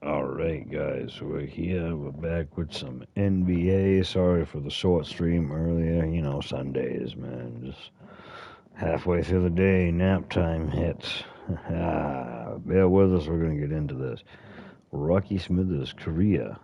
Alright guys, we're here, we're back with some NBA. Sorry for the short stream earlier, you know, Sundays, man, just halfway through the day, nap time hits. Bear with us, we're gonna get into this. Rocky Smithers, Korea.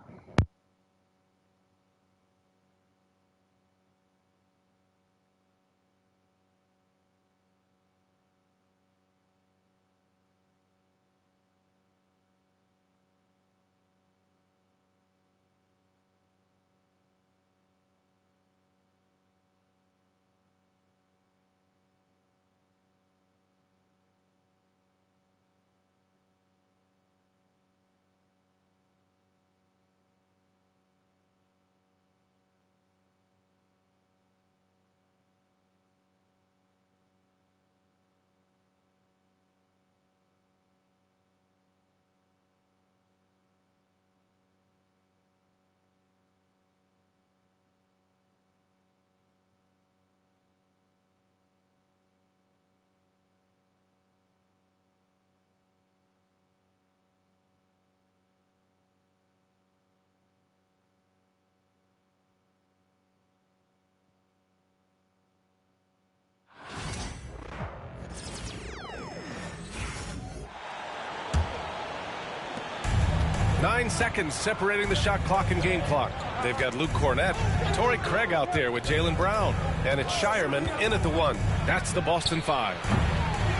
Nine seconds separating the shot clock and game clock. They've got Luke Cornett, Torrey Craig out there with Jaylen Brown, and it's Shireman in at the one. That's the Boston 5.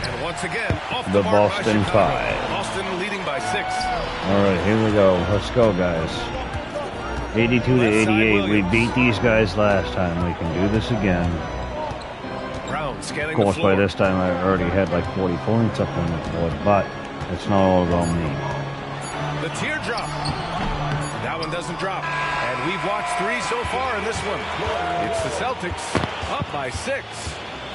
And once again, off the mark Boston 5. Boston leading by 6. All right, here we go. Let's go, guys. 82 to 88. We beat these guys last time. We can do this again. Brown scanning Of course, the floor. by this time I already had like 40 points up on the board, but it's not all about me. The teardrop. That one doesn't drop. And we've watched 3 so far in this one. It's the Celtics up by 6.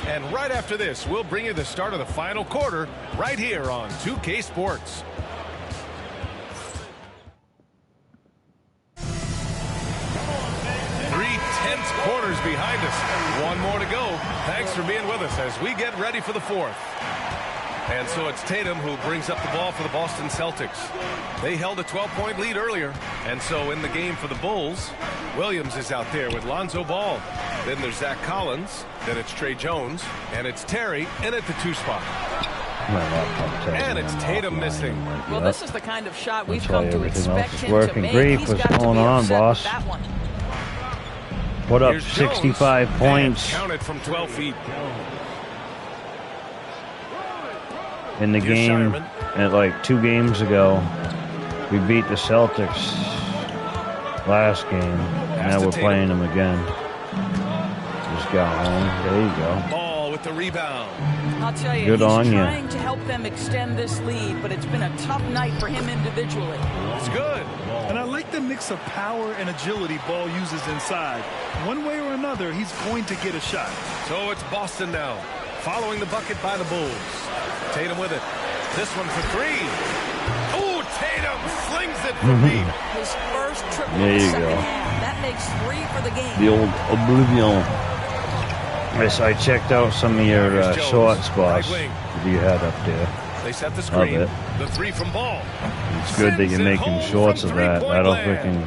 And right after this, we'll bring you the start of the final quarter right here on 2K Sports. 3 tense quarters behind us. One more to go. Thanks for being with us as we get ready for the fourth. And so it's Tatum who brings up the ball for the Boston Celtics. They held a 12-point lead earlier. And so in the game for the Bulls, Williams is out there with Lonzo Ball. Then there's Zach Collins. Then it's Trey Jones. And it's Terry in at the 2 spot. And it's Tatum missing. Well, this is the kind of shot we've come to everything expect else is him working. to make. Great. He's What's got to going be on, upset boss? with that one. Put up Here's 65 Jones, points and counted from 12 feet. in the Here's game. Shireman. And like 2 games ago, we beat the Celtics last game. Now we're playing them again. Just got home. There you go. Ball with the rebound. I'll tell you, Good he's on ya. trying to help them extend this lead, but it's been a tough night for him individually. It's good. And I like the mix of power and agility Ball uses inside. One way or another, he's going to get a shot. So it's Boston now, following the bucket by the Bulls. Tatum with it. This one for 3. Oh, Tatum slings it from deep. His first triple There in the you second go. half. That makes 3 for the game. The old Oblivion. Yes, I checked out some of your Here's Jones, shorts, boss, right wing. that you had up there. They set the screen. it. The 3 from Ball. It's good that you're Sends it making home shorts from of that. three-point That'll land.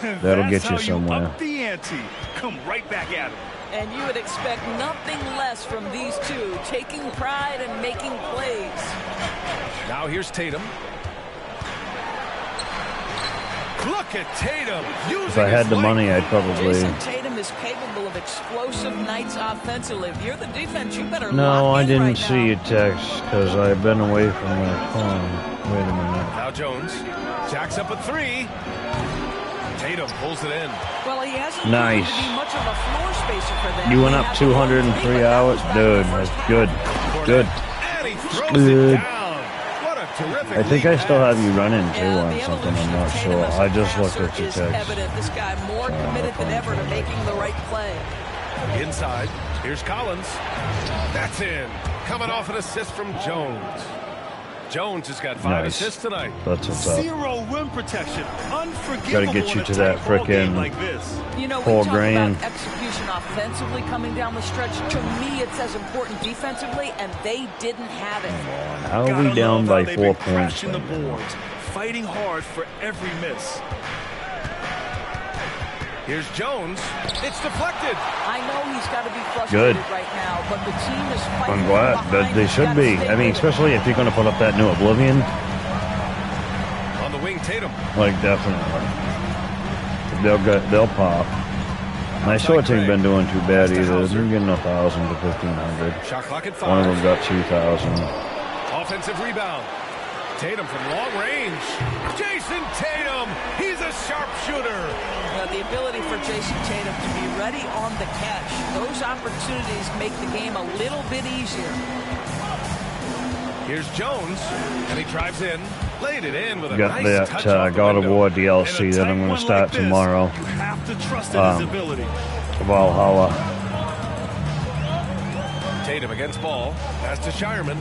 freaking, that'll get That's you how somewhere. up the ante. Come right back at him. And you would expect nothing less from these two, taking pride and making plays. Now here's Tatum. Look at Tatum. If I had the money, I'd probably. Jason Tatum is capable of explosive nights offensively. If you're the defense, you better No, lock I in didn't right see now. your text because I've been away from my phone. Wait a minute. Now Jones jacks up a 3. Tatum pulls it in. Well, he hasn't Nice. proven to be much of a floor spacer for them. You went They up have 203 but hours? that was back in the Dude, first that's half. good. Good. And he throws Good. it down. What a terrific I think lead I still pass. have you running too Yeah, on the something. evolution I'm not of Tatum sure. as a I just looked passer at your is text. evident. This guy more committed than ever to making the right play. Inside, here's Collins. That's in. Coming off an assist from Jones. Jones has got 5 Nice. assists tonight. That's what's up. Zero rim protection. Unforgivable. Gotta get you in a to that tight ball game frickin' like this. You know, we 4 talk grand. about execution offensively coming down the stretch. To me, it's as important defensively, and they didn't have it. How are Gotta we down love by how they've 4 been points? crashing the right now? boards. fighting hard for every miss. Here's Jones. It's deflected. I know he's got to be frustrated right now, but the team is fighting. I'm glad that they should be. I mean, especially if you're going to put up that new Oblivion. On the wing, Tatum. Like, definitely. They'll pop. My shorts ain't been doing too bad either. They're getting 1,000 to 1,500. Shot clock at 5. One of them got 2,000. Offensive rebound. Tatum from long range. Jason Tatum. He's a sharpshooter. The ability for Jason Tatum to be ready on the catch. Those opportunities make the game a little bit easier. Here's Jones, and he drives in, laid it in with a Got nice touch that off the God of window. War DLC that I'm going to start tomorrow. You have to trust in his ability. Valhalla. Tatum against ball. Pass to Shireman.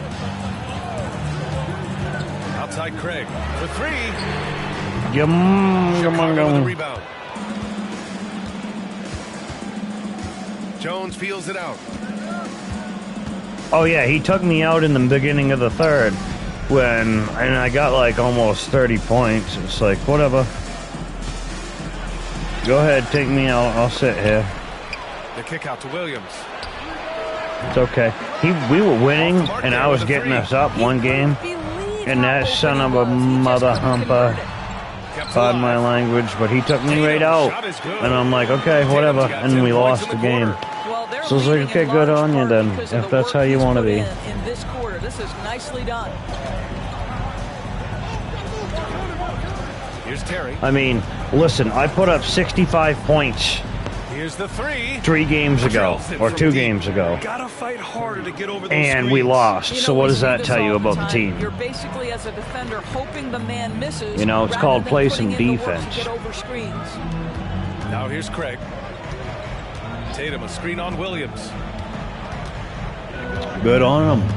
Outside Craig for 3. Chicago with the rebound. Jones feels it out. Oh yeah, he took me out in the beginning of the third and I got like almost 30 points. It's like, whatever. Go ahead, take me out. I'll sit here. The kick out to Williams. It's okay. We were winning, and I was getting us up one game, and that son of a mother humper, pardon my language, but he took me right out, and I'm like, okay, whatever, and we lost the game. So I was like, okay, good on you then, if that's how you want to be. In this quarter, this is nicely done. Here's Terry. I mean, listen, I put up 65 points. Here's the 3. 3 games ago, or 2 games ago. Gotta fight harder to get over those And we screens. lost. So what does that tell you about the team? You're basically, as a defender, hoping the man misses. You know, it's called rather play than some putting in the work to defense. get over screens. Now here's Craig. Tatum, a screen on Williams. Good on them.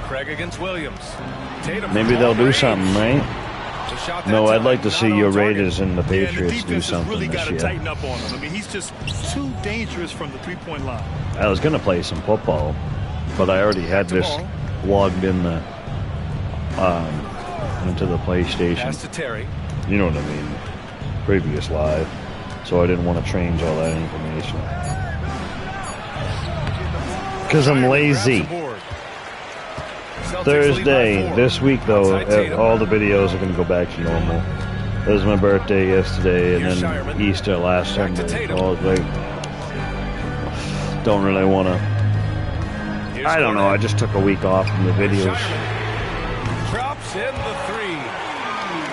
Craig against Williams. Tatum. Maybe they'll do something, right? No, I'd like to see your Raiders and the Patriots do something really this gotta year. tighten up on him. I mean, he's just too dangerous from the three-point line. I was going to play some football, but I already had this logged in the into the PlayStation. Pass to Terry. You know what I mean? Previous live. So I didn't want to change all that information. Because I'm lazy. Thursday, this week though, all the videos are going to go back to normal. It was my birthday yesterday and then Easter last Sunday. So I was like, don't really want to. I don't know, I just took a week off from the videos. Drops in the 3.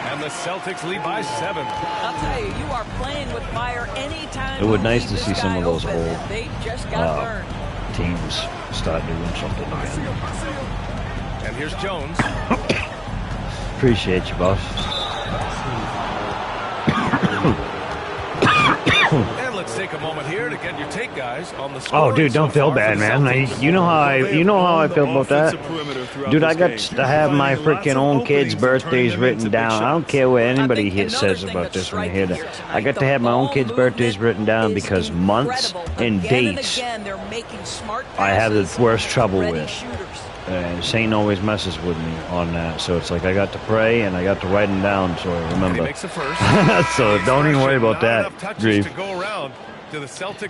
And the Celtics lead by 7. I'll tell you, you are playing with fire anytime. It would you nice leave to this see some guy of those open, old and they just got burned. teams start doing something again. And here's Jones. Appreciate you, boss. And let's take a moment here to get your take, guys, on the score. Oh, dude, don't feel bad, man. You know how I feel about that. Dude, I got to have my freaking own kids' birthdays written down. I don't care what anybody here says about this when you hear that. I got to have my own kids' birthdays written down because months and dates I have the worst trouble with. And Saint always messes with me on that, so it's like I got to pray and I got to write them down so I remember. So don't even worry about that, Grief.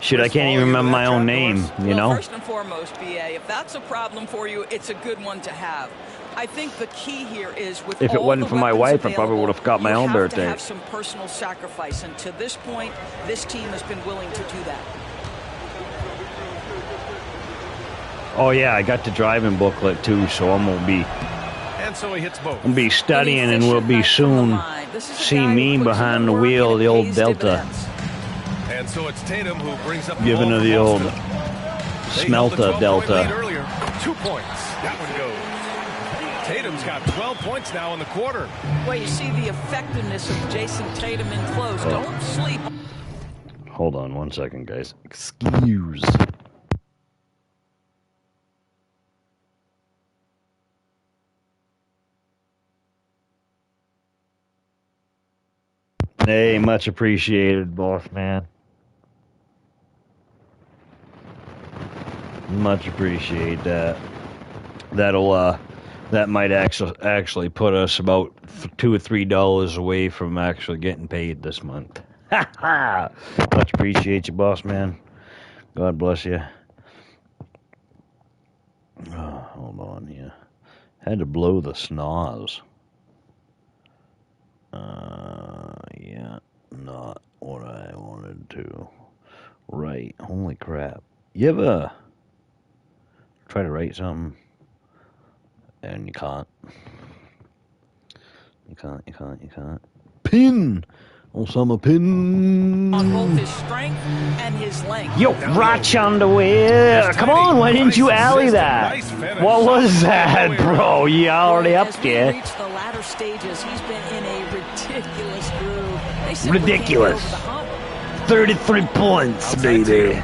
Shit, I can't even remember my own name, you know? First and foremost, BA, if that's a problem for you, it's a good one to have. I think the key here is with if it wasn't for my wife, I probably would have got my own birthday. You have to have some personal sacrifice, and to this point, this team has been willing to do that. Oh yeah, I got the driving booklet too, so I'm gonna be. And so he hits both. I'm gonna be studying, and we'll be soon see me behind the wheel, the old Delta. And so it's Tatum who brings up giving her the old smelter Delta. 2 points. That one goes. Tatum's got 12 points now in the quarter. Well, you see the effectiveness of Jason Tatum in close. Don't sleep. Hold on 1 second, guys. Excuse. Hey, much appreciated, boss man. Much appreciate that. That'll That might actually put us about $2 or $3 away from actually getting paid this month. Ha ha! Much appreciate you, boss man. God bless you. Oh, hold on here. Had to blow the snaz. Yeah, not what I wanted to. Right. Holy crap. You ever try to write something and you can't? You can't. Pin! Osama Pin! On both his strength and his length. Yo, Roch underwear! Come on, why didn't you alley that? What was that, bro? You already up there. As we reach the latter stages, he's been in a ridiculous groove. They simply Ridiculous. can't get over the hump. 33 points, baby.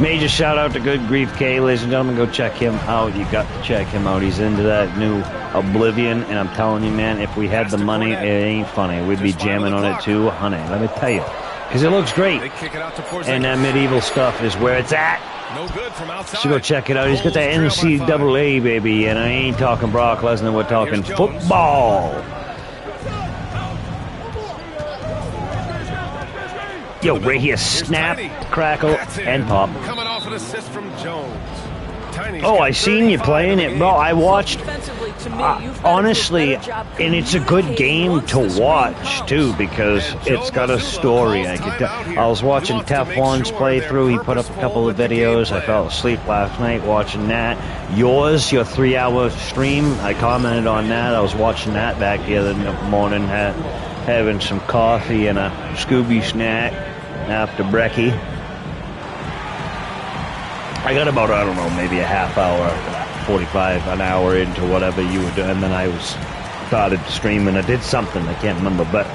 Major shout out to Good Grief K, ladies and gentlemen. Go check him out. You got to check him out. He's into that new Oblivion, and I'm telling you, man, if we had the money, it ain't funny. We'd be jamming on it too, honey. Let me tell you, because it looks great. And that medieval stuff is where it's at. No good from outside. So go check it out. He's got that NCAA, baby, and I ain't talking Brock Lesnar. We're talking football. Yo, right here, snap, crackle, and pop. Coming off an assist from Jones. Oh, I seen you playing it, bro. I watched, honestly, and it's a good game to watch, too, because it's got a story. I was watching Teflon's playthrough. He put up a couple of videos. I fell asleep last night watching that. Your 3-hour stream, I commented on that. I was watching that back the other morning, having some coffee and a Scooby snack after brekkie. I got about, I don't know, maybe a half hour, 45, an hour into whatever you were doing, and then I started streaming. I did something, I can't remember, but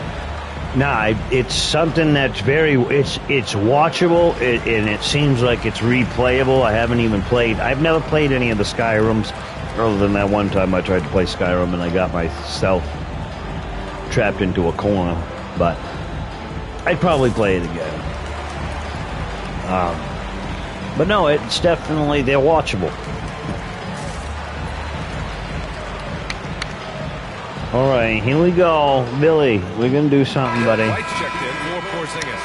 nah, it's something that's it's watchable, and it seems like it's replayable. I haven't even played, I've never played any of the Skyrims, other than that one time I tried to play Skyrim and I got myself trapped into a corner, but I'd probably play it again. But no, it's definitely, they're watchable. All right, here we go. Billy, we're going to do something, buddy. Lights checked in for Porzingis.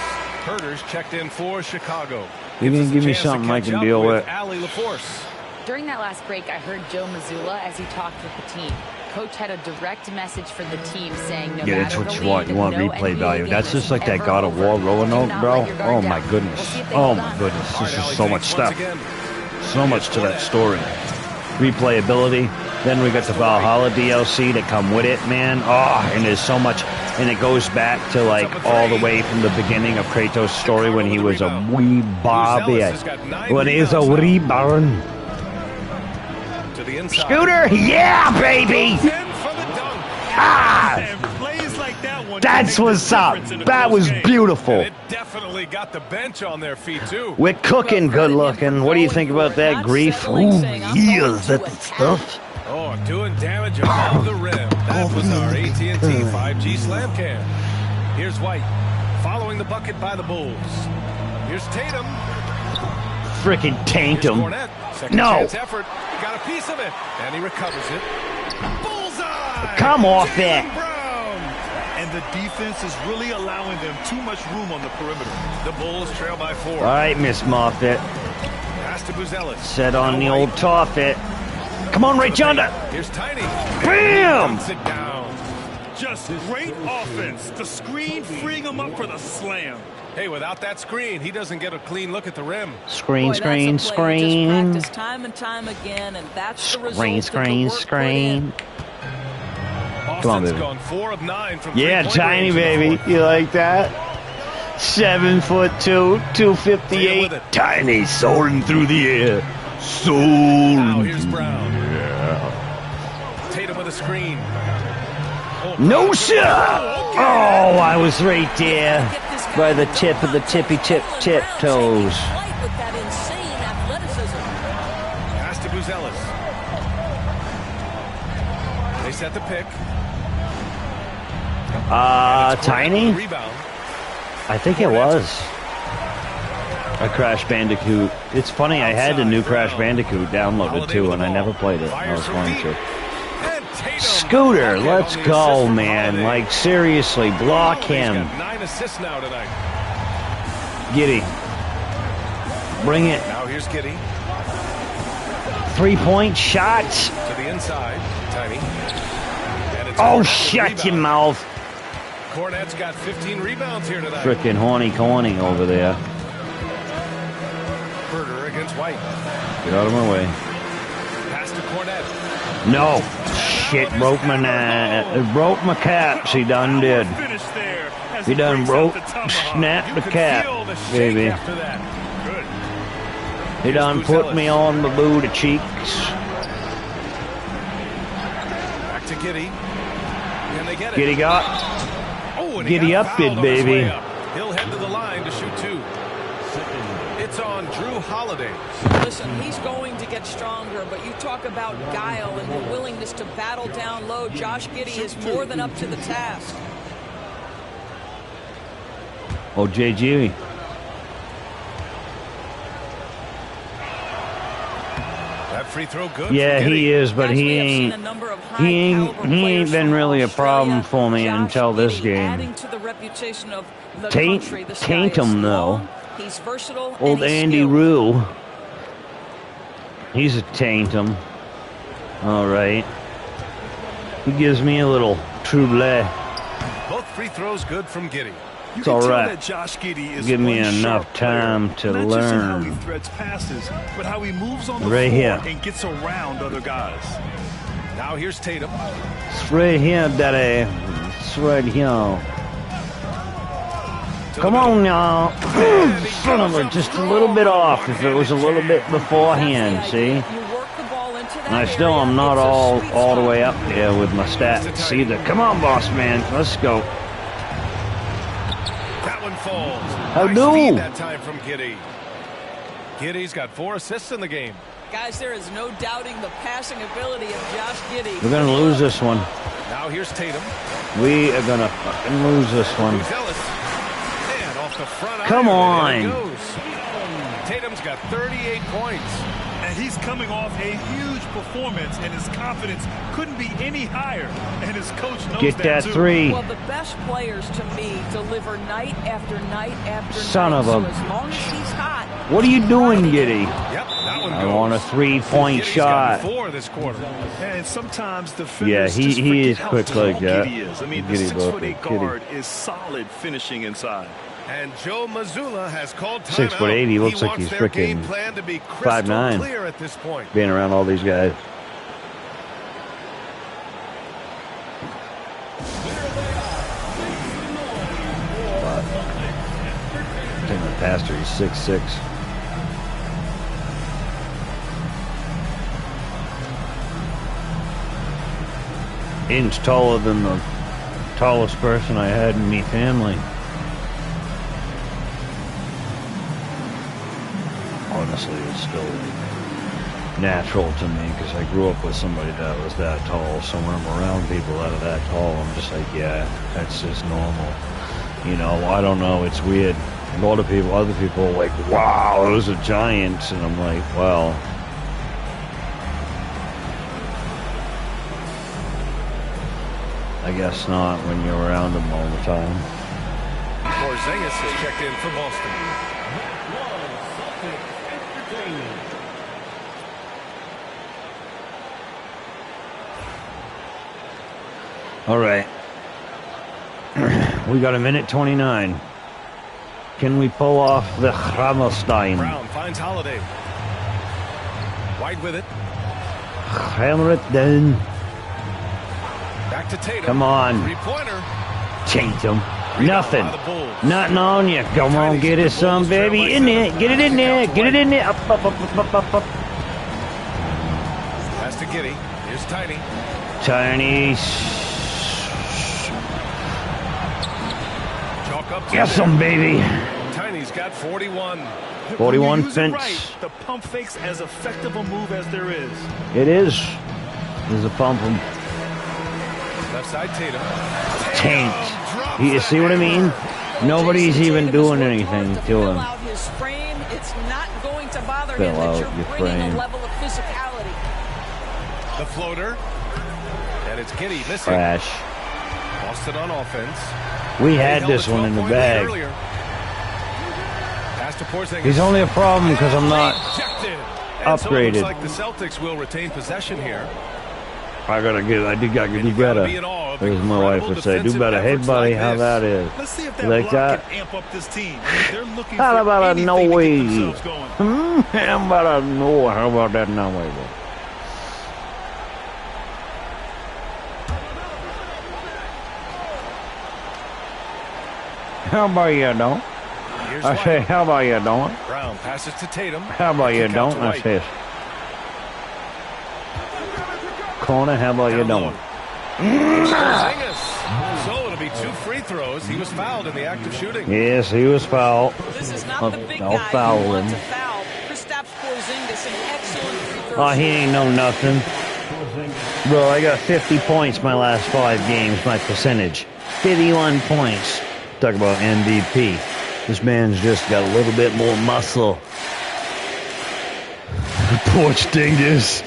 Herders checked in for Chicago. You're going to give me something I can deal with. Ali LaForce. During that last break, I heard Joe Mazzulla as he talked with the team. Coach had a direct message for the team saying, no yeah, that's matter what the you want. lead, You want no replay NBA value. game That's just like that ever God of War over. Roanoke, Do bro. not let your guard Oh, my down. goodness. We'll see if they Oh, hold my on. goodness. This is Alley so much takes stuff. once again. So much to that story. Replayability. Then we got the Valhalla DLC that come with it, man. Oh, and there's so much. And it goes back to, like, all the way from the beginning of Kratos' story when he was a wee Bobby. When he was a wee baron. To the inside. Scooter, yeah, baby! Ah! That's what's up. That was beautiful. It definitely got the bench on their feet, too. We're cooking good looking. What do you think about that, Grief? Ooh, yeah, that stuff. Oh, doing damage above the rim. That was our AT&T 5G slam cam. Here's White, following the bucket by the Bulls. Here's Tatum. Freaking tanked Here's him. Cornette. Second No. chance effort. He got a piece of it, and he recovers it. Bullseye! Come off Jaylen it. Brown. And the defense is really allowing them too much room on the perimeter. The Bulls trail by 4. All right, Miss Moffitt. Pass to Buzelis. Set on Now the White. old Toffet. Come on, right yonder. Here's Tiny. Bam! Knocks it down. Just great offense. The screen freeing them up for the slam. Hey, without that screen, he doesn't get a clean look at the rim. Screen, Boy, screen, that's a play you screen. just practice time and time again, and that's the result Screen, of the screen, work put in. screen. Boston's Come on, baby. gone 4 of 9 from Yeah, three-point tiny range in the baby. fourth. You like that? 7'2", 258. it. Tiny soaring through the air. Now Soaring. here's Brown. Tatum with a screen. Oh, No, Brown. sir. Oh, I was right there by the tip of the tiptoes. With that insane athleticism. Pass to Buzelis. They set the pick. Tiny? Rebound. I think it was a Crash Bandicoot. It's funny, I had the new Crash Bandicoot downloaded too, and I never played it. I was going to. Scooter, let's go, man. Like, seriously, block him. He's got 9 assists now tonight. Giddy. Bring it. Now here's Giddy. 3-point shots. To the inside. Tiny. And it's Oh, shut your mouth. Cornette's got 15 rebounds here tonight. Frickin' horny corny over there. Berger against White. Get out of my way. Pass to Cornette. No. Shit, broke my broke my caps. He done did. He done broke, snapped the cap, baby. He done put me on the booty cheeks. Back to Giddy. Can they get it? Giddy got. Oh, Giddy up it, baby. He'll head to the line to shoot 2. It's on Drew Holiday. Listen, he's going to get stronger, but you talk about guile and your willingness to battle down low. Josh Giddey is more than up to the task. Oh, JG. That free throw good. Yeah, he is, but he ain't been really a problem for me until this game. Taint him though. He's versatile. Old Andy Rue. He's a taint him. All right. He gives me a little trouble. Both free throws good from Giddy. It's all right. Give me Give enough time to not just in how he learn. threads passes, but how he moves on the Right floor here. and gets around other guys. Now here's Tatum. It's right here, Daddy. It's right here. Come on now. Son of a, just a little bit off. If it was a little bit beforehand, see? I still am not all the way up there with my stats either. Come on, boss man. Let's go. That one falls. How Nice do? lead that time from Giddy. Giddy's got 4 assists in the game. Guys, there is no doubting the passing ability of Josh Giddey. We're going to lose this one. Now here's Tatum. We are going to fucking lose this one. Ellis. And off the front Come iron, and on. it goes. Tatum's got 38 points. And he's coming off a huge performance, and his confidence couldn't be any higher. And his coach knows Get that too. 3. Well, the best players to me deliver night after night after Son night. of a- So as long as he's hot. What are you doing, Giddy? Yep, that one I goes. want a 3-point Giddy's shot. got 4 this quarter. And sometimes Yeah, defenders he just is forget how quick tall like that. Giddey is. I mean, the Giddy 6'8" Giddy. guard is solid finishing inside. And Joe Mazzulla has called timeout. 6'8", he looks like wants he's their game frickin' plan to be crystal 5'9". clear at this point. Being around all these guys. I think the pastor is 6'6". Inch taller than the tallest person I had in me family. Honestly, it's still natural to me because I grew up with somebody that was that tall. So when I'm around people that are that tall, I'm just like, yeah, that's just normal. You know, I don't know, it's weird. A lot of people, other people are like, wow, those are giants. And I'm like, well, I guess not when you're around them all the time. Porzingis has checked in for Boston. All right. We got 1:29. Can we pull off the Hammerstein? Brown finds Holiday. White with it. Hammer it down. Back to Tatum. Come on. 3-pointer. Change them. Nothing. By the Bulls. Nothing on you. Come on, get it some, baby. In there. Get it in there. Get it in there. Up, up, up, up, up, up. Pass to Giddy. Here's Tiny. Tiny. Chalk up. Get some, baby. Tiny's got 41. 41 When you use it fence. right, the pump fake's as effective a move as there is. It is. There's a pump. Left side Tatum. Taint. You see what I mean? Nobody's Jason even Tatum is doing worked anything hard to fill him. out his frame. It's not going to bother Fill him that out you're your bringing frame. a level of physicality. The floater. And And it's Giddy missing. Crash. Boston on offense. We had this one in the bag. He's only a problem because I'm not upgraded. Looks like the Celtics will retain possession here. I gotta do better. There's my wife would say, do better. Hey, buddy, how that is? Let's see if that like that? Can amp up this team. They're looking how about a no way? How about a no? How about that no way? How about you don't? I say, how about you don't? Brown passes to Tatum. How about you don't? I say, corner. How about you don't? So it'll be 2 free throws. He was fouled in the act of shooting. Yes, he was fouled. This is not the big guy who wants a foul. Kristaps Porzingis, an excellent free throw. Oh, he ain't know nothing. Bro, I got 50 points my last 5 games, my percentage. 51 points. Talk about MVP. This man's just got a little bit more muscle. Porch dingus.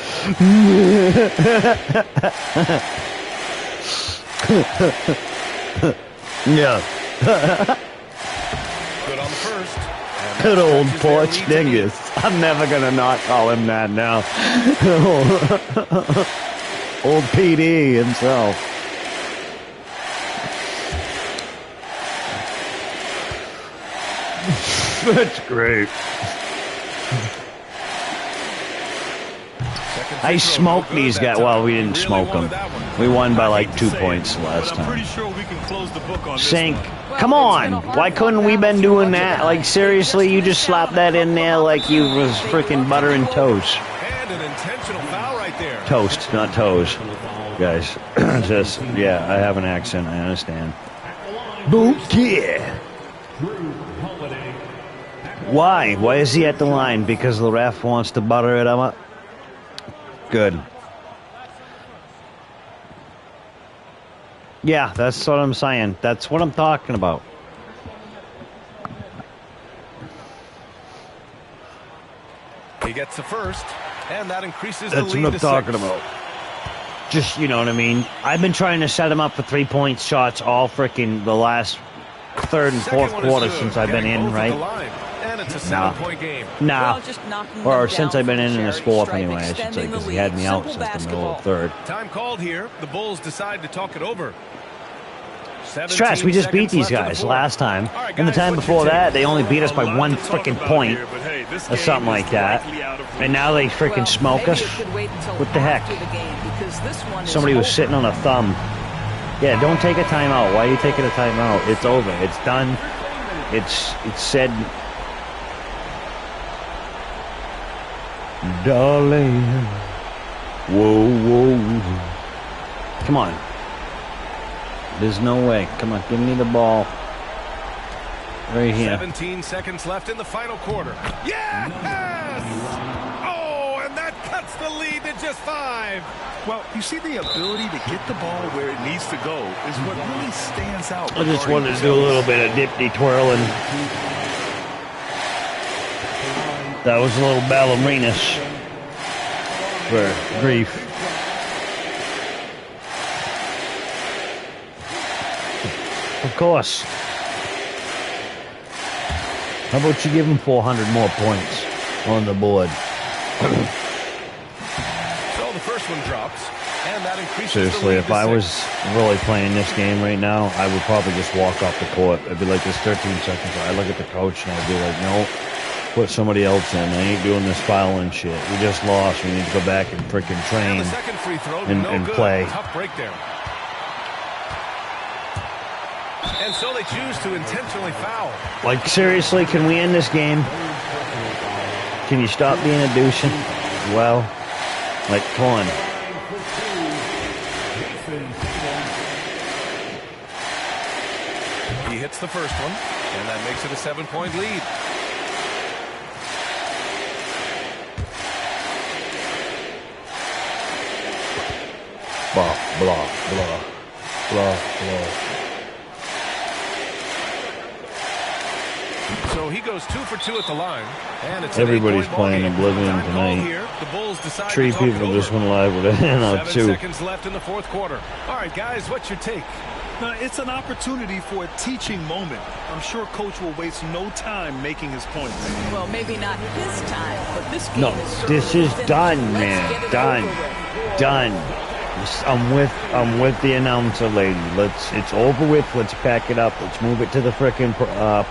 Yeah. Good on the first. Good old porch dingus. I'm never gonna not call him that now. Old PD himself. That's great. I smoked these guys. Well, we didn't smoke them. We won by like 2 points last time. Pretty sure we can close the book on Sink. Come on. Why couldn't we been doing that? Like, seriously, you just slapped that in there like you was freaking butter and toast. And an intentional foul right there. Toast, not toes. Guys, just, yeah, I have an accent. I understand. Okay. Why? Why is he at the line? Because the ref wants to butter it up? Good. Yeah, that's what I'm saying. That's what I'm talking about. He gets the first, and that increases the lead. That's what I'm talking about. Just, you know what I mean? I've been trying to set him up for 3-point shots all freaking the last third and fourth quarter since I've been in, right? And it's a 7-point game. Nah. Well, or since I've been in this fourth anyway, I should say, because he had me out since the middle of the third. Time called here. The Bulls decide to talk it over. Stress, we just beat these guys last time. And the time before that, they only beat us by 1 freaking point. Or something like that. And now they freaking smoke us? What the heck? Somebody was sitting on a thumb. Yeah, don't take a timeout. Why are you taking a timeout? It's over. It's done. It's said. Darling. Whoa, whoa. Come on. There's no way. Come on, give me the ball. Right here. 17 seconds left in the final quarter. Yes! Oh, and that cuts the lead to just 5. Well, you see, the ability to get the ball where it needs to go is what really stands out. I just wanted to do a little bit of dipty twirling. That was a little ballerinas for grief. Of course. How about you give him 400 more points on the board? So the first one drops, and that increases Seriously, the lead if to I 6. was really playing this game right now, I would probably just walk off the court. I'd be like, there's 13 seconds. I'd look at the coach and I'd be like, no, put somebody else in. I ain't doing this fouling shit. We just lost. We need to go back and freaking train the second free throw, and play. Tough break there. And so they choose to intentionally foul. Like, seriously, can we end this game? Can you stop being a douche? Well, like, come on. He hits the first one, and that makes it a 7-point lead. Blah, blah, blah, blah, blah. So he goes 2 for 2 at the line. And it's Everybody's playing Oblivion tonight. Here. The Bulls decide 3 people just went live with a hand out 7 too. seconds left in the fourth quarter. All right, guys, what's your take? It's an opportunity for a teaching moment. I'm sure Coach will waste no time making his point. Well, maybe not his time, but this game No, is this is finished. done, Let's man. get it Done. over with. Done. I'm with the announcer lady. It's over with. Let's pack it up. Let's move it to the frickin'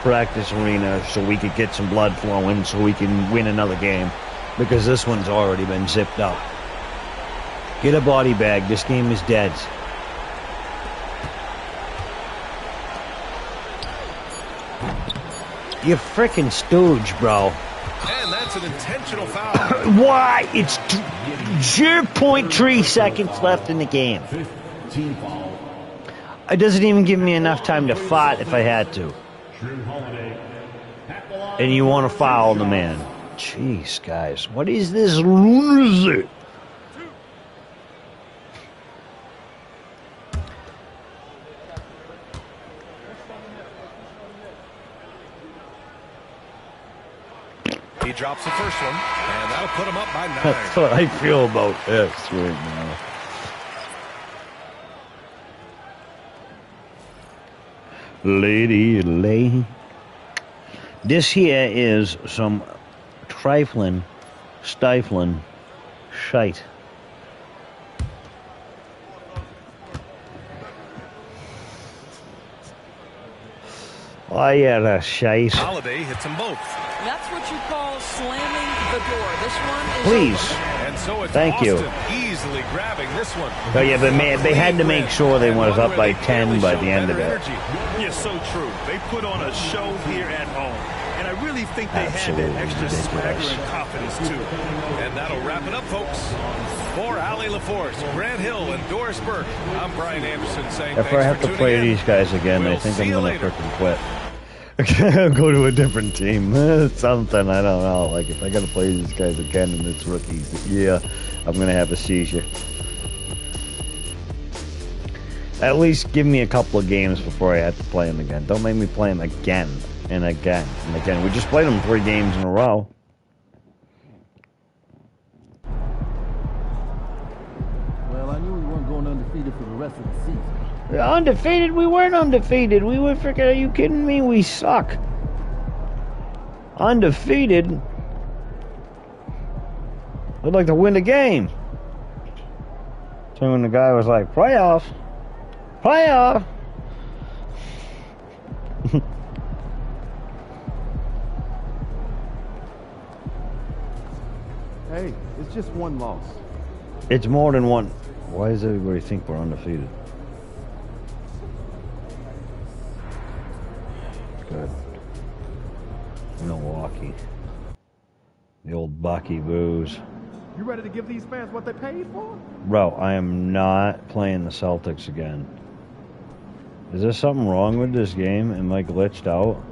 practice arena so we could get some blood flowing so we can win another game, because this one's already been zipped up. Get a body bag. This game is dead. You frickin' stooge, bro. And that's an intentional foul. Why? It's 0.3 seconds left in the game. It doesn't even give me enough time to fight if I had to. And you want to foul the man. Jeez, guys. What is this lunacy? He drops the first one, and that'll put him up by 9. That's what I feel about this right now. Lady. This here is some trifling, stifling shite. Oh, yeah, that's shite. Holiday hits them both. That's what you call slamming the door. This one is Please. over. And so it's Thank you. Austin easily grabbing this one. Oh, yeah, but man, they had to make sure they was up by 10 by the end of it. Yeah, so true. They put on a show here at home. And I really think they Absolutely had that extra swagger ridiculous. and confidence, too. And that'll wrap it up, folks. For Ali LaForce, Grant Hill, and Doris Burke, I'm Brian Anderson saying If I have to play these guys again, I think I'm going to freaking quit. Go to a different team. Something, I don't know. Like, if I got to play these guys again and it's rookies, yeah, I'm going to have a seizure. At least give me a couple of games before I have to play them again. Don't make me play them again and again and again. We just played them 3 games in a row. Well, I knew we weren't going undefeated for the rest of the season. Undefeated? We weren't undefeated. We were freaking... Are you kidding me? We suck. Undefeated? I'd like to win the game. So when the guy was like, playoff. Playoff. Hey, it's just one loss. It's more than one. Why does everybody think we're undefeated? Good. Milwaukee. The old Bucky Boos. You ready to give these fans what they paid for? Bro, I am not playing the Celtics again. Is there something wrong with this game? Am I glitched out?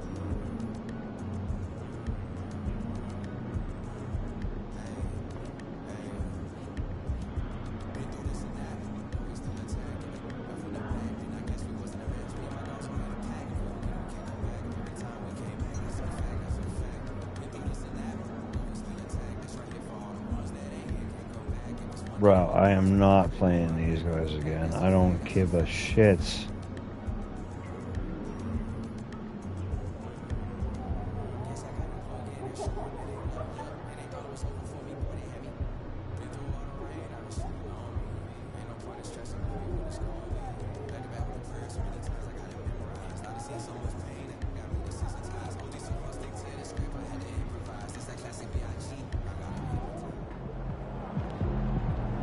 Bro, I am not playing these guys again. I don't give a shit.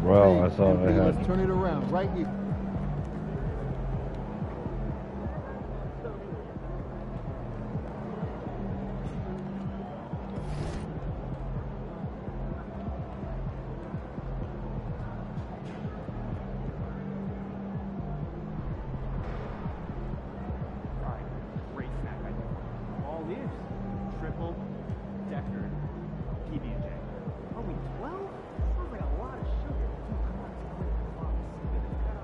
Bro, I thought I had... Let's turn it around right here. Great snack idea. All is triple decker PB&J. Are we 12? Sounds like a lot of sugar. Dude, come on, it's a great box.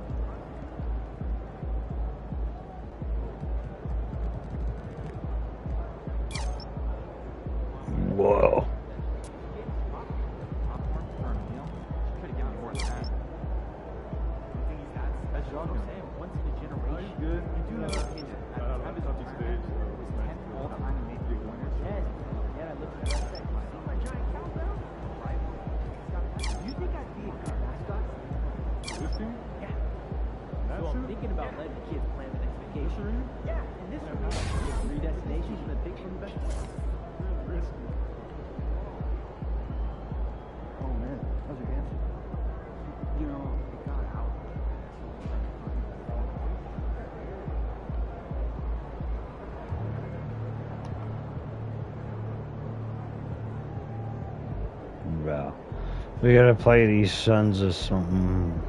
thinking about letting the kids plan the next vacation. Yeah, and this one, 3 destinations and then pick from the best. Oh man, how's your hand? You know, it got out. Well, we gotta play these Sons of something.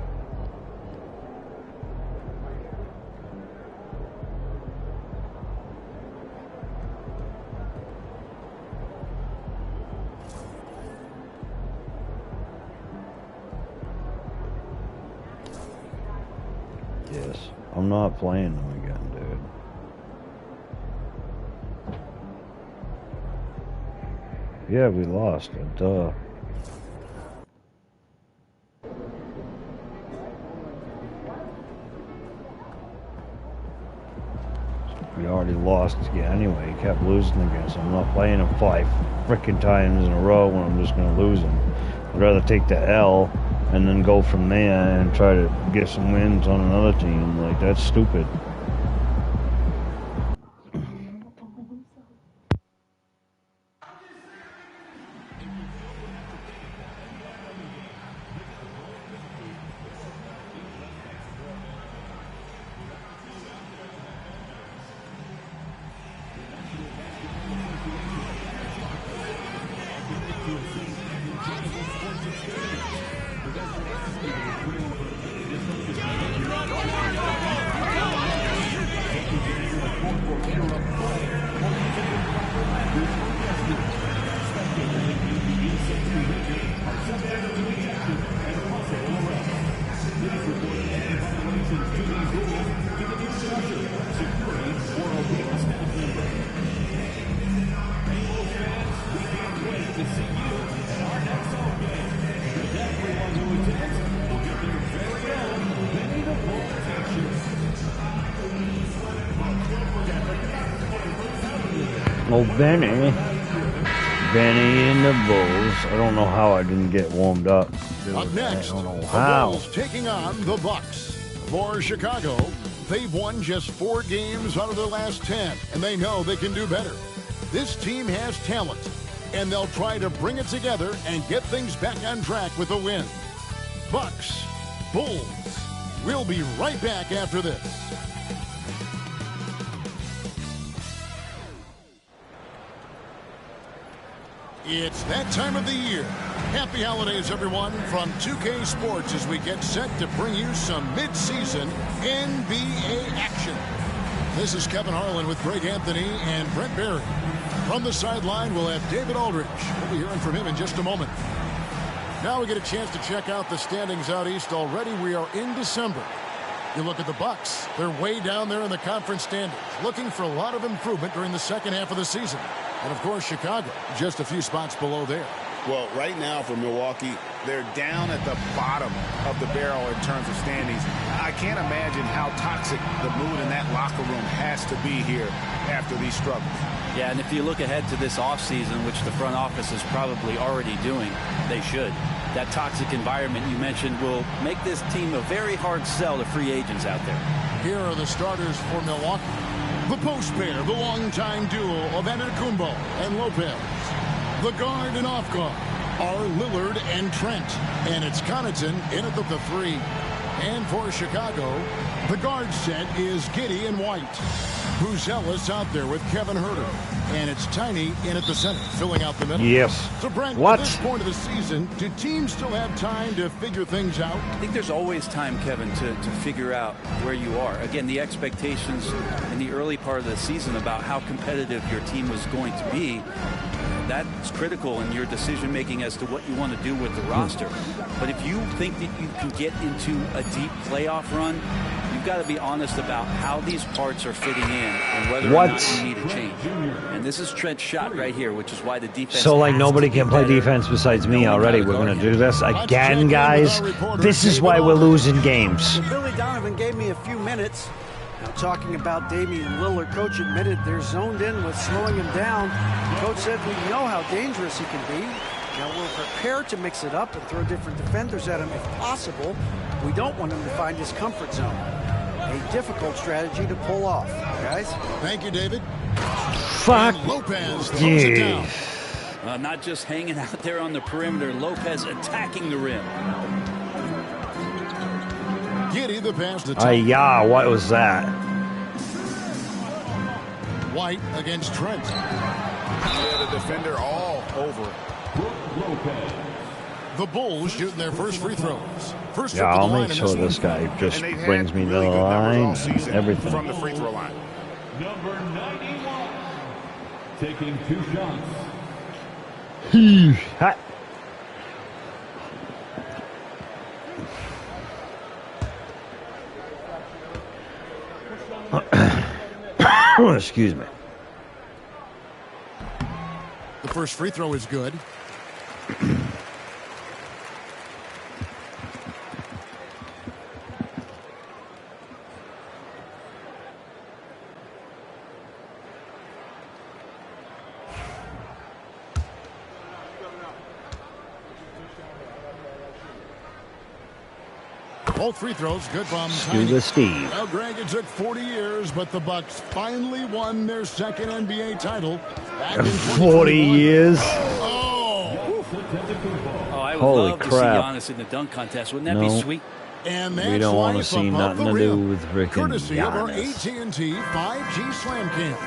Yes, I'm not playing them again, dude. Yeah, we lost it, duh. We already lost anyway. He kept losing against him. I'm not playing him 5 frickin' times in a row when I'm just gonna lose him. I'd rather take the L and then go from there and try to get some wins on another team. Like, that's stupid. Oh, Benny and the Bulls. I don't know how I didn't get warmed up. Up next, I don't know the how. Bulls taking on the Bucks. For Chicago, they've won just 4 games out of their last 10, and they know they can do better. This team has talent, and they'll try to bring it together and get things back on track with a win. Bucks, Bulls. We'll be right back after this. It's that time of the year. Happy holidays, everyone, from 2K Sports as we get set to bring you some mid-season NBA action. This is Kevin Harlan with Greg Anthony and Brent Barry. From the sideline, we'll have David Aldridge. We'll be hearing from him in just a moment. Now we get a chance to check out the standings out east already. We are in December. You look at the Bucks. They're way down there in the conference standings, looking for a lot of improvement during the second half of the season. And, of course, Chicago, just a few spots below there. Well, right now for Milwaukee, they're down at the bottom of the barrel in terms of standings. I can't imagine how toxic the mood in that locker room has to be here after these struggles. Yeah, and if you look ahead to this offseason, which the front office is probably already doing, they should. That toxic environment you mentioned will make this team a very hard sell to free agents out there. Here are the starters for Milwaukee. The post pair, the longtime duo of Antetokounmpo and Lopez. The guard and off guard are Lillard and Trent. And it's Connaughton in at the 3. And for Chicago, the guard set is Giddey and White. Ellis out there with Kevin Huerter. And it's Tiny in at the center, filling out the middle. Yes. So, Brent, What? at this point of the season, do teams still have time to figure things out? I think there's always time, Kevin, to figure out where you are. Again, the expectations in the early part of the season about how competitive your team was going to be, that's critical in your decision-making as to what you want to do with the roster. But if you think that you can get into a deep playoff run, you've got to be honest about how these parts are fitting in and whether or not you need a change. And this is Trent's shot right here, which is why the defense. So, like, nobody can play defense besides me already. We're going to do this again, guys. This is why we're losing games. Billy Donovan gave me a few minutes. Now, talking about Damian Lillard, coach admitted they're zoned in with slowing him down. Coach said we know how dangerous he can be. Now, we're prepared to mix it up and throw different defenders at him if possible. We don't want him to find his comfort zone. A difficult strategy to pull off, guys. Thank you, David. Fuck. And Lopez throws it down. Not just hanging out there on the perimeter, Lopez attacking the rim. Giddey the pass to Tom. Yeah, what was that? White against Trent. Yeah, the defender all over. The Bulls shooting their first free throws. First Yeah, I'll make sure this guy just brings me to the line and everything. From the free throw line. Number 91, taking 2 shots. Hot. Excuse me. The first free throw is good. Both free throws good from Scuba Steve. Well, Greg, it took 40 years, but the Bucks finally won their second NBA title. Back in 40 years. Oh, I would Holy love crap. to see Giannis in the dunk contest. Wouldn't that be sweet? and We don't want to see nothing to do with freaking courtesy of our Giannis. AT&T 5G Slam Camp.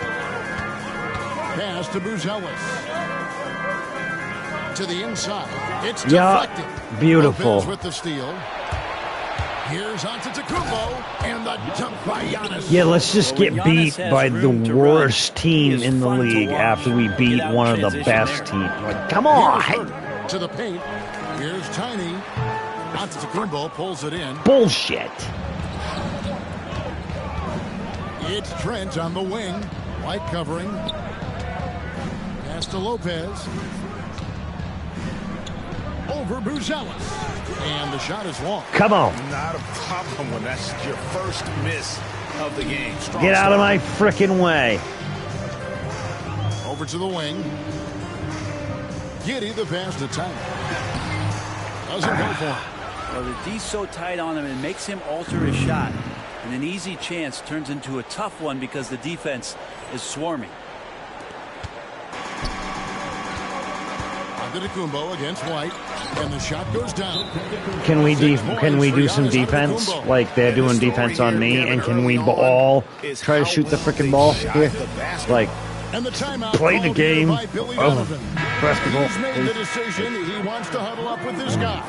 Pass to Buzelis. To the inside. It's deflected. Yeah, beautiful. Lopez with the steal. Here's Antetokounmpo and the jump by Giannis. Yeah, let's just get beat by the worst team in the league after we beat one of the best teams. Like, come on. To the paint. Here's Tiny. Antetokounmpo pulls it in. Bullshit. It's Trent on the wing. White covering. Pass to Lopez. Over Buzelis. And the shot is long. Come on. Not a problem when that's your first miss of the game. Strong Get out of my frickin' way. Over to the wing. Giddey the pass to Tiny. Doesn't go for him. Well, the D's so tight on him, it makes him alter his shot. And an easy chance turns into a tough one because the defense is swarming. Antetokounmpo against White, and the shot goes down. Can we do some defense like they're doing defense on me? And can we all try to shoot the frickin' ball here? Like, play the game of basketball. He's made the decision. He wants to huddle up with this guy.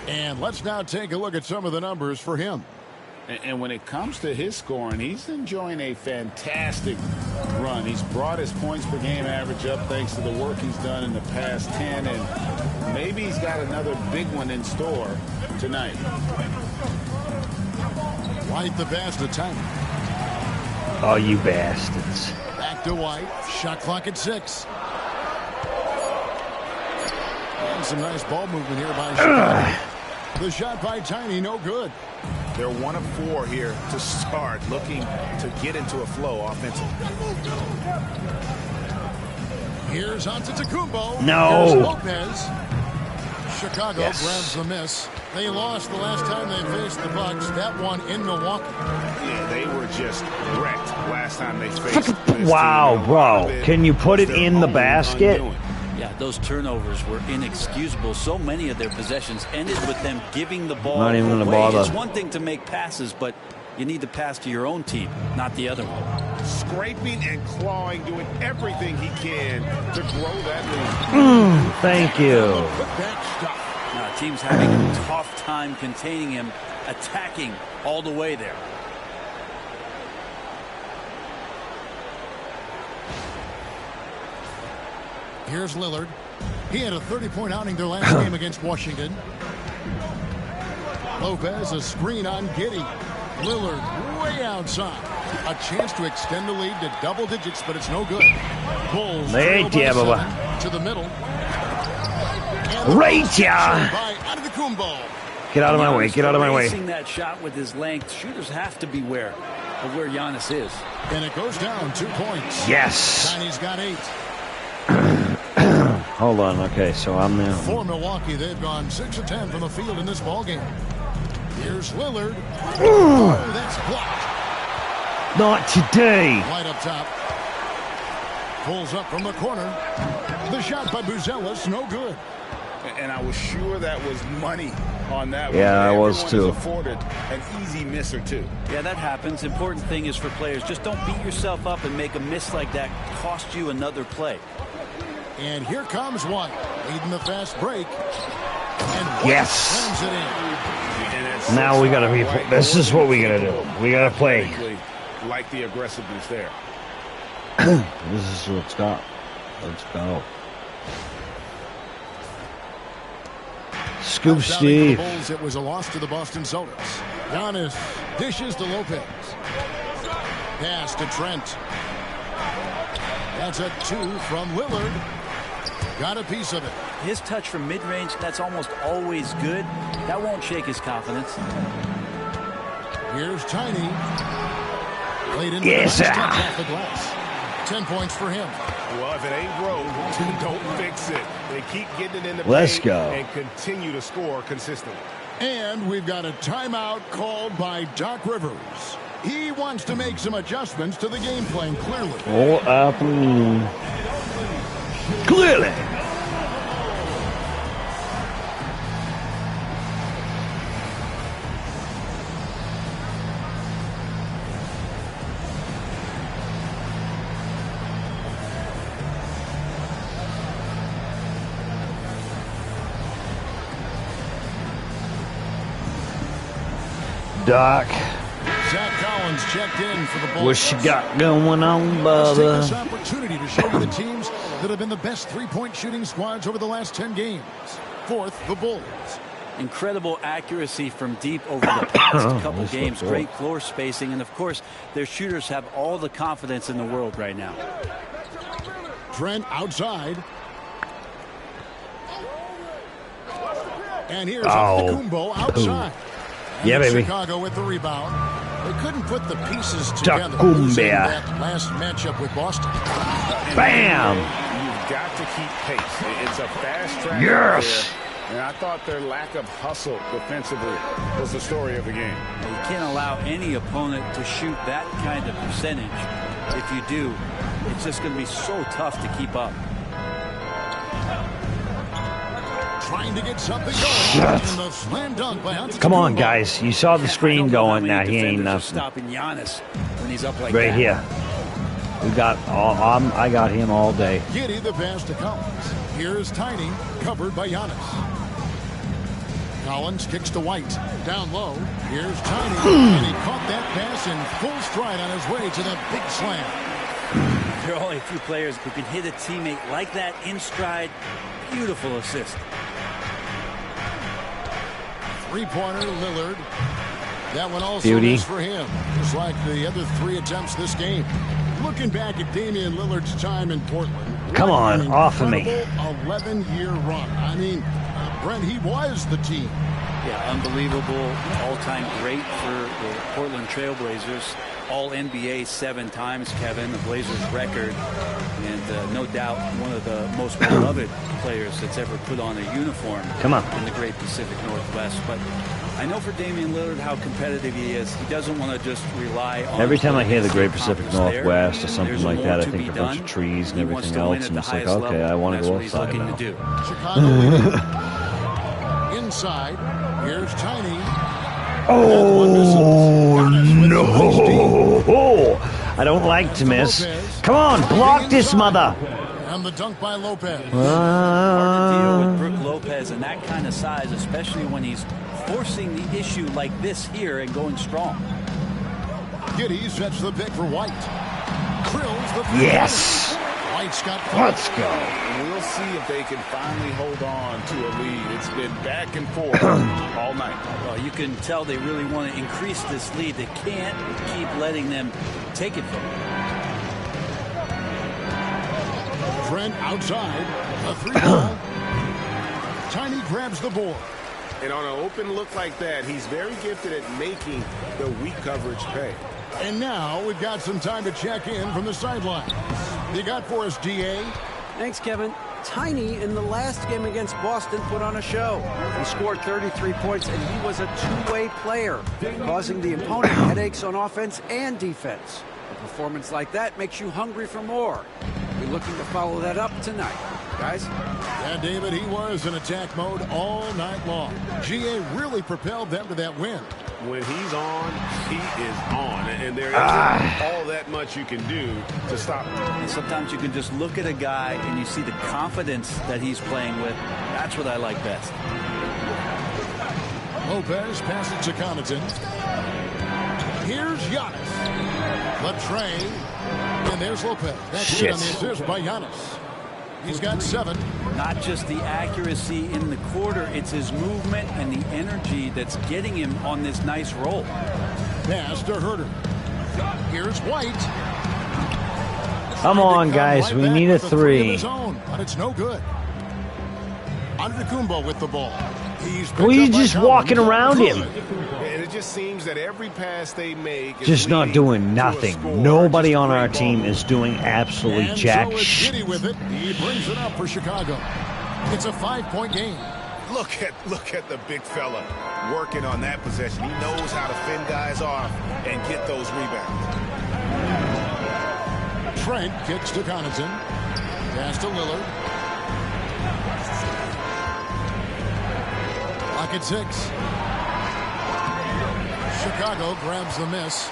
And let's now take a look at some of the numbers for him. And when it comes to his scoring, he's enjoying a fantastic run. He's brought his points per game average up thanks to the work he's done in the past 10, and maybe he's got another big one in store tonight. White the pass to Tiny. Oh, you bastards. Back to White. Shot clock at 6. And some nice ball movement here by Chicago. The shot by Tiny, no good. They're 1 of 4 here to start, looking to get into a flow offensively. Here's Antetokounmpo. No. Here's Lopez. Chicago grabs the miss. They lost the last time they faced the Bucks. That one in Milwaukee. Yeah, they were just wrecked last time they faced this Wow, team. bro. Can you put it in the basket? Yeah, those turnovers were inexcusable. So many of their possessions ended with them giving the ball Not even gonna away. bother. It's one thing to make passes, but you need to pass to your own team, not the other one. Scraping and clawing, doing everything he can to grow that lead. Thank you. Now, team's having a tough time containing him, attacking all the way there. Here's Lillard. He had a 30-point outing their last game against Washington. Lopez, a screen on Giddey. Lillard way outside. A chance to extend the lead to double digits, but it's no good. Bulls trail by 7 to the middle. Right, yeah. By Antetokounmpo. Get out of my way. Get out of my way. Facing that shot with his length, shooters have to beware of where Giannis is. And it goes down 2 points. Yes. Tiny's got 8. Hold on. Okay, so I'm there. For Milwaukee, they've gone 6 of 10 from the field in this ballgame. Here's Lillard. Oh, that's blocked. Not today. Right up top. Pulls up from the corner. The shot by Buzelis, no good. And I was sure that was money on that one. Yeah, I was too. Afforded an easy miss or two. Yeah, that happens. Important thing is for players, just don't beat yourself up and make a miss like that cost you another play. And here comes White, leading the fast break. And yes. Slams it in. Now we gotta be. This is what we gotta do. We gotta play. Like the aggressiveness there. This is what's got. Let's go. Scoop Steve. The Bulls, it was a loss to the Boston Celtics. Giannis dishes to Lopez. Pass to Trent. That's a 2 from Lillard. Got a piece of it. His touch from mid-range, that's almost always good. That won't shake his confidence. Here's Tiny. Played into yes, the off the glass. 10 points for him. Well, if it ain't broke, don't fix it. They keep getting it in the Let's paint go. and continue to score consistently. And we've got a timeout called by Doc Rivers. He wants to make some adjustments to the game plan, clearly. Oh, clearly. Doc. Zach Collins checked in for the Bulls. What you got going on, Let's take brother? this opportunity to show you the teams that have been the best three-point shooting squads over the last 10 games. Fourth, the Bulls. Incredible accuracy from deep over the past couple games. Great floor spacing. And, of course, their shooters have all the confidence in the world right now. Trent outside. And here's Kumbo outside. Yeah, baby. Chicago with the rebound. They couldn't put the pieces together in that last matchup with Boston. Bam! You've got to keep pace. It's a fast track. Yes! And I thought their lack of hustle defensively was the story of the game. You can't allow any opponent to shoot that kind of percentage. If you do, it's just going to be so tough to keep up. Trying to get something going. And the slam dunk by Come on, guys. You saw the screen going. Now he ain't nothing. Stopping Giannis when he's up like right that. here. We got I got him all day. Giddy the pass to Collins. Here's Tiny, covered by Giannis. Collins kicks to White. Down low. Here's Tiny. And he caught that pass in full stride on his way to the big slam. There are only a few players who can hit a teammate like that in stride. Beautiful assist. Three-pointer, Lillard. That one also Beauty. is for him, just like the other 3 attempts this game. Looking back at Damian Lillard's time in Portland. Come on, off of me. 11-year run. I mean, Brent, he was the team. Yeah, unbelievable. All-time great for the Portland Trailblazers. All-NBA 7 times, Kevin, the Blazers record. And no doubt one of the most beloved players that's ever put on a uniform in the great Pacific Northwest. But I know for Damian Lillard how competitive he is. He doesn't want to just rely on... Every time I hear the Great Pacific Northwest or something like that, I think of a bunch of trees and everything else, and it's like, okay, I want to go outside now. Chicago inside. Here's Tiny. Oh, no. I don't like to miss. Come on, block this mother. And the dunk by Lopez. Hard to deal with Brook Lopez and that kind of size, especially when he's forcing the issue like this here and going strong. Giddy sets the pick for White. Krills the yes. White's got Let's go. We'll see if they can finally hold on to a lead. It's been back and forth all night. Well, you can tell they really want to increase this lead. They can't keep letting them take it from them. Trent outside. A 3-ball. Tiny grabs the board. And on an open look like that, he's very gifted at making the weak coverage pay. And now we've got some time to check in from the sidelines. You got for us, DA? Thanks, Kevin. Tiny, in the last game against Boston, put on a show. He scored 33 points, and he was a two-way player, causing the opponent headaches on offense and defense. A performance like that makes you hungry for more. We're looking to follow that up tonight. Guys? Yeah, David, he was in attack mode all night long. GA really propelled them to that win. When he's on, he is on. And there isn't all that much you can do to stop him. And sometimes you can just look at a guy and you see the confidence that he's playing with. That's what I like best. Lopez passes to Connaughton. Here's Giannis. Latrey. And there's Lopez. That's it on the assist by Giannis. He's got 7. Not just the accuracy in the quarter, it's his movement and the energy that's getting him on this nice roll. Pass to Herter. Here's White. Come on, guys. We need a 3. But it's no good. Antetokounmpo with the ball. He's just walking around him. And it just seems that every pass they make is just not doing nothing. Nobody on our team is doing absolutely jack shit. With it. He brings it up for Chicago. It's a 5-point game. Look at the big fella working on that possession. He knows how to fend guys off and get those rebounds. Trent kicks to Connaughton. Pass to Lillard. Clock at 6. Chicago grabs the miss.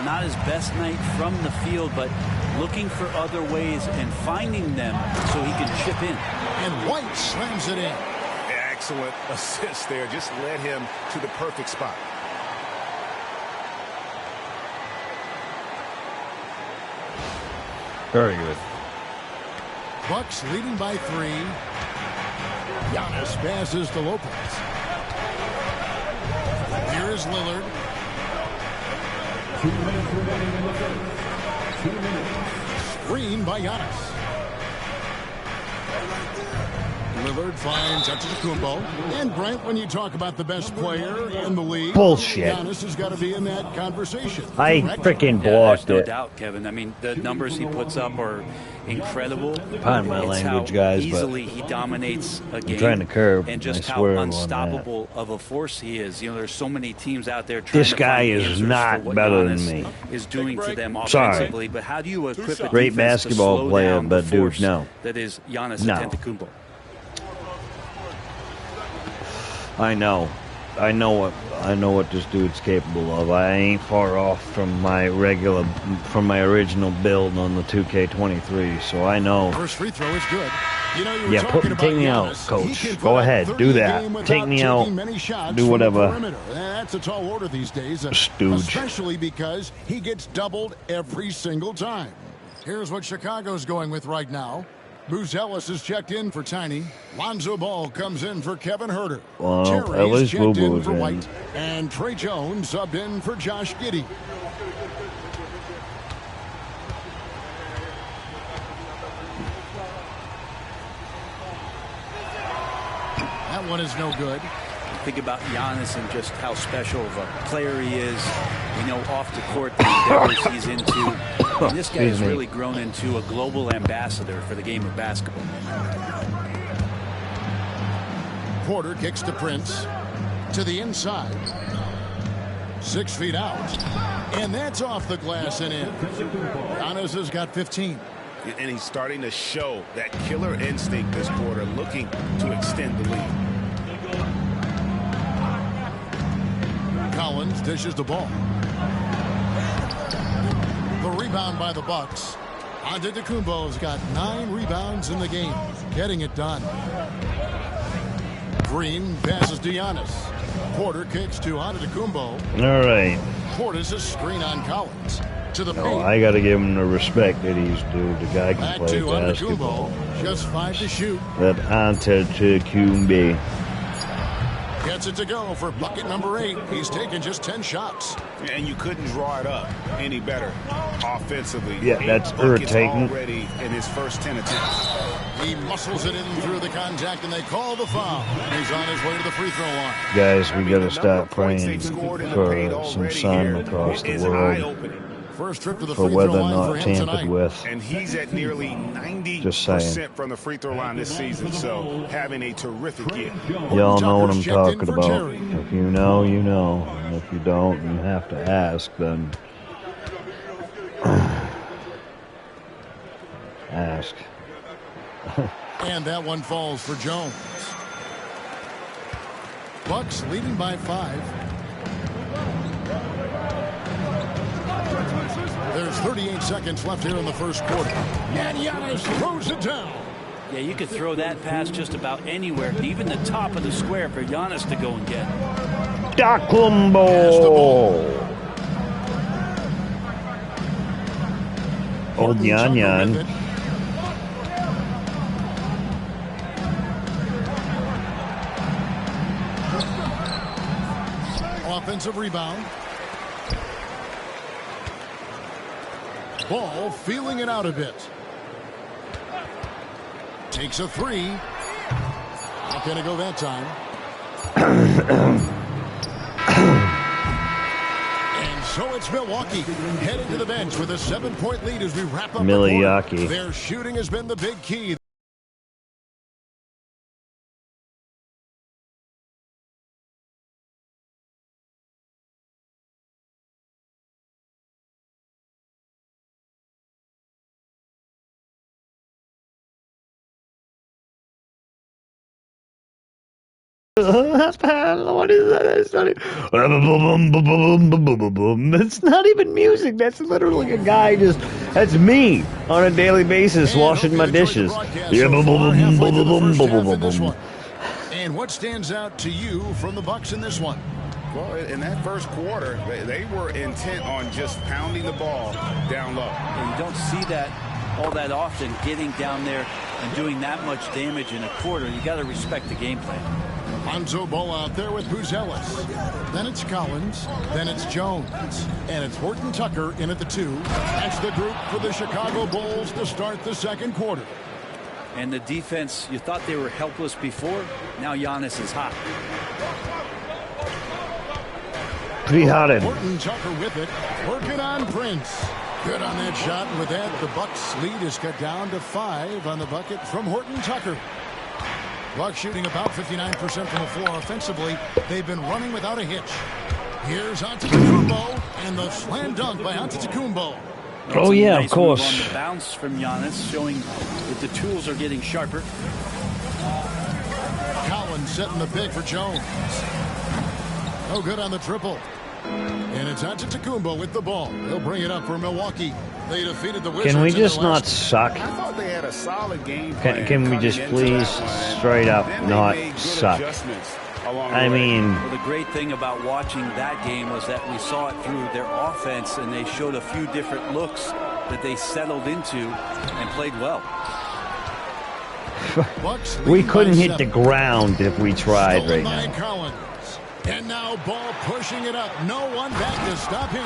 Not his best night from the field, but looking for other ways and finding them so he can chip in. And White slams it in. Excellent assist there. Just led him to the perfect spot. Very good. Bucks leading by 3. Giannis passes to Lopez. Here is Lillard. 2 minutes remaining in the third. 2 minutes. Screen by Giannis. Lillard finds Antetokounmpo. And Brent, when you talk about the best player in the league, bullshit. Giannis has got to be in that conversation. I freaking blocked no it. doubt, Kevin. I mean, the numbers he puts up are incredible. Pardon my language, guys, but easily he dominates a game. I'm trying to curb. And just how unstoppable of a force he is. You know, there's so many teams out there trying this to guy find is answers not for what better Giannis than me. is doing to them Sorry. offensively. But how do you equip a great defense basketball to slow player, down but the dude, force no. that is Giannis No. Antetokounmpo? I know what this dude's capable of. I ain't far off from my original build on the 2K23, so I know. First free throw is good. You know, you were take me out, coach. Go ahead, do that. Take me out. Do whatever. That's a tall order these days, Stooge. especially because he gets doubled every single time. Here's what Chicago's going with right now. Bruce Ellis is checked in for Tiny. Lonzo Ball comes in for Kevin Herter. Well, Terry Ellis is checked in Boo-Boo's for in. White. And Trey Jones subbed in for Josh Giddey. That one is no good. Think about Giannis and just how special of a player he is. We know off the court the endeavors he's into. And this guy has really grown into a global ambassador for the game of basketball. Porter kicks to Prince. To the inside. 6 feet out. And that's off the glass and in. Giannis has got 15. And he's starting to show that killer instinct this quarter, looking to extend the lead. Collins dishes the ball. The rebound by the Bucks. Antetokounmpo's got 9 rebounds in the game. Getting it done. Green passes to Giannis. Porter kicks to Antetokounmpo. All right. Porter's a screen on Collins. To the paint. Oh, I got to give him the respect that he's due. The guy can Back play to basketball. Antetokounmpo. Just 5 to shoot. That Antetokounmpo. Gets it to go for bucket number 8. He's taken just 10 shots. And you couldn't draw it up any better offensively. Yeah, 8 that's buckets irritating. already in his first 10 attempts. He muscles it in through the contact, and they call the foul. He's on his way to the free throw line. Guys, we got to start praying for some sun across the world. First trip to the for free whether throw or line not for him tampered tonight. with. And he's at nearly Just saying. 90% from the free throw line this season, so having a terrific year. Y'all know what I'm talking about. Terry. If you know, you know. And if you don't, you have to ask, then ask. And that one falls for Jones. Bucks leading by 5. There's 38 seconds left here in the first quarter. And Giannis throws it down. Yeah, you could throw that pass just about anywhere, even the top of the square for Giannis to go and get. Daklumbo! Old Yan Yan. Offensive rebound. Ball feeling it out a bit. Takes a 3. Not going to go that time. And so it's Milwaukee heading to the bench with a 7-point lead as we wrap up Milwaukee. the quarter. Their shooting has been the big key. What is that? It's not even music. That's literally a guy just. That's me on a daily basis washing my dishes. And what stands out to you from the Bucks in this one? Well, in that first quarter, they were intent on just pounding the ball down low. And you don't see that all that often, getting down there and doing that much damage in a quarter. You got to respect the game plan. Lonzo Ball out there with Buzelis. Then it's Collins. Then it's Jones. And it's Horton Tucker in at the 2. That's the group for the Chicago Bulls to start the second quarter. And the defense, you thought they were helpless before. Now Giannis is hot. Pre-hotted. Horton Tucker with it. Working on Prince. Good on that shot. And with that, the Bucks lead is cut down to 5 on the bucket from Horton Tucker. Bucks shooting about 59% from the floor offensively. They've been running without a hitch. Here's Antetokounmpo and the slam dunk by Antetokounmpo. Oh yeah, nice of course. Move on the bounce from Giannis, showing that the tools are getting sharper. Collins setting the pick for Jones. No good on the triple. And it's Antetokounmpo with the ball. He'll bring it up for Milwaukee. They defeated the Wizards. Can we just not suck? I thought they had a solid game plan. Can we just please straight up not suck? I mean, well, the great thing about watching that game was that we saw it through their offense, and they showed a few different looks that they settled into and played well. We couldn't hit the ground if we tried right now. Collins. And now Ball pushing it up. No one back to stop him.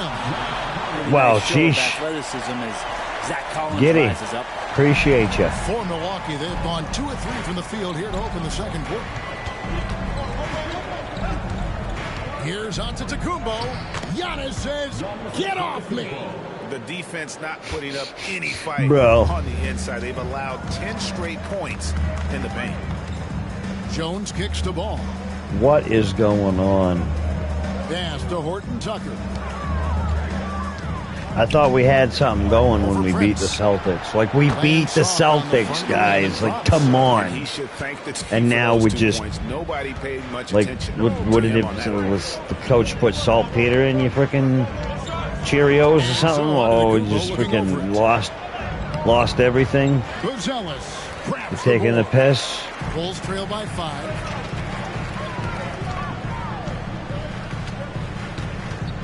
Wow, nice sheesh. Athleticism as Zach Collins Giddy. rises up. Appreciate you. For Milwaukee, they've gone 2 of 3 from the field here to open the second quarter. Here's Antetokounmpo. Giannis says, "Get off me." The defense not putting up any fight Bro. on the inside. They've allowed 10 straight points in the paint. Jones kicks the ball. What is going on? Pass to Horton Tucker. I thought we had something going when we beat the Celtics. Like, we beat the Celtics, guys. Like, come on. And now we just, Nobody paid much like, attention. what did it, was the coach put saltpeter in your freaking Cheerios or something? Oh, we just freaking lost everything. You're taking the piss. Bulls trail by 5.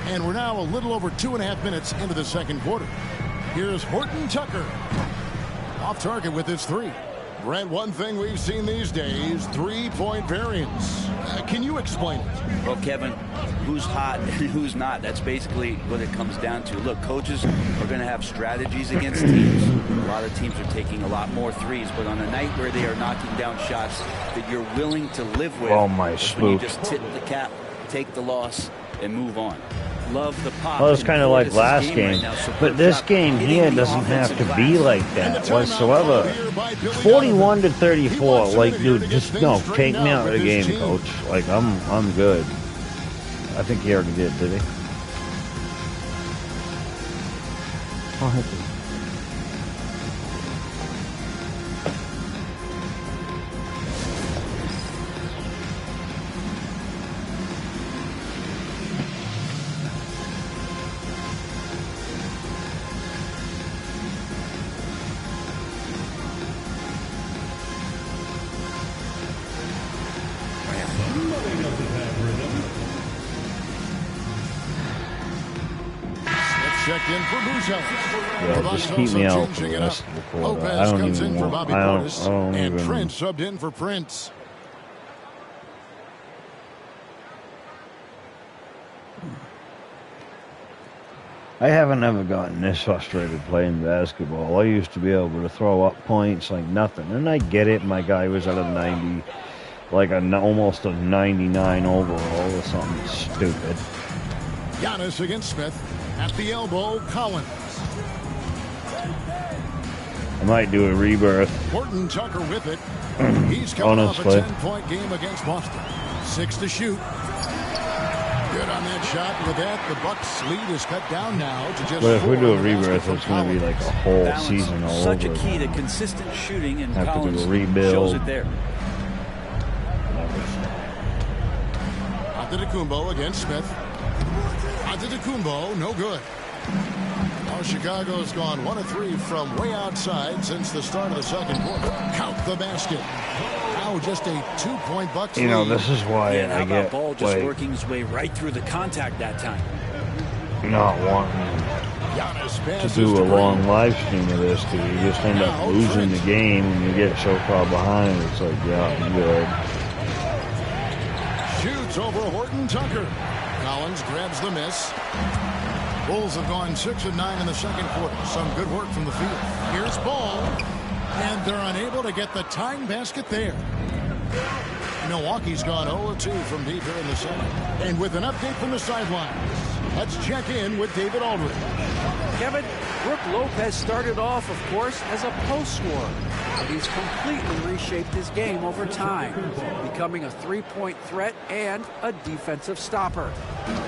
And we're now a little over 2.5 minutes into the second quarter. Here's Horton Tucker. Off target with his 3. Brent, one thing we've seen these days, 3-point variance. Can you explain it? Well, Kevin, who's hot and who's not? That's basically what it comes down to. Look, coaches are going to have strategies against teams. A lot of teams are taking a lot more threes, but on a night where they are knocking down shots that you're willing to live with, Oh, my that's when you spook. just tip the cap, take the loss, and move on. love the pop. Well, it's kind of like last game. Right now, so but this game here doesn't have to be like that whatsoever. 41-34. Like, dude, just no, take me out of the game, coach. Like, I'm good. I think he already did he? Oh, Checked in for Bouchard. Yeah, just keep me out for the rest of the quarter. I don't even want. I don't and even. Prince subbed in for Prince. I haven't ever gotten this frustrated playing basketball. I used to be able to throw up points like nothing, and I get it. My guy was at a 90, like almost a 99 overall or something stupid. Giannis against Smith. At the elbow, Collins. I might do a rebirth. Horton Tucker with it. He's coming off a 10-point game against Boston. 6 to shoot. Good on that shot. With that, the Bucks' lead is cut down now to just. But if we do a rebirth, rebirth, it's going to be like a whole Balance, season all such over. a key to consistent shooting, and Have Collins to do a rebuild. shows it there. Antetokounmpo against Smith. Antetokounmpo, no good. Now Chicago's gone 1 of 3 from way outside since the start of the second quarter. Count the basket. Now just a 2-point Bucks lead. You know, this is why And how I about get Ball just like, working his way right through the contact that time. not wanting to do a long live stream of this because you just end up losing the game and you get so far behind. It's like, yeah, I'm good. Shoots over Horton Tucker. Collins grabs the miss. Bulls have gone 6 of 9 in the second quarter. Some good work from the field. Here's Ball. And they're unable to get the tying basket there. Milwaukee's gone 0 of 2 from deep here in the second. And with an update from the sidelines, let's check in with David Aldridge. Kevin, Brook Lopez started off, of course, as a post scorer, but he's completely reshaped his game over time, becoming a three-point threat and a defensive stopper.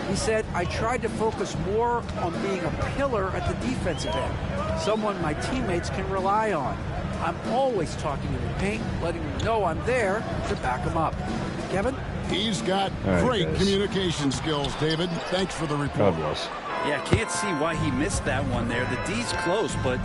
He said, I tried to focus more on being a pillar at the defensive end, someone my teammates can rely on. I'm always talking in the paint, letting them know I'm there to back them up. Kevin? He's got great communication skills, David. Thanks for the report. God bless. Yeah, can't see why he missed that one there. The D's close, but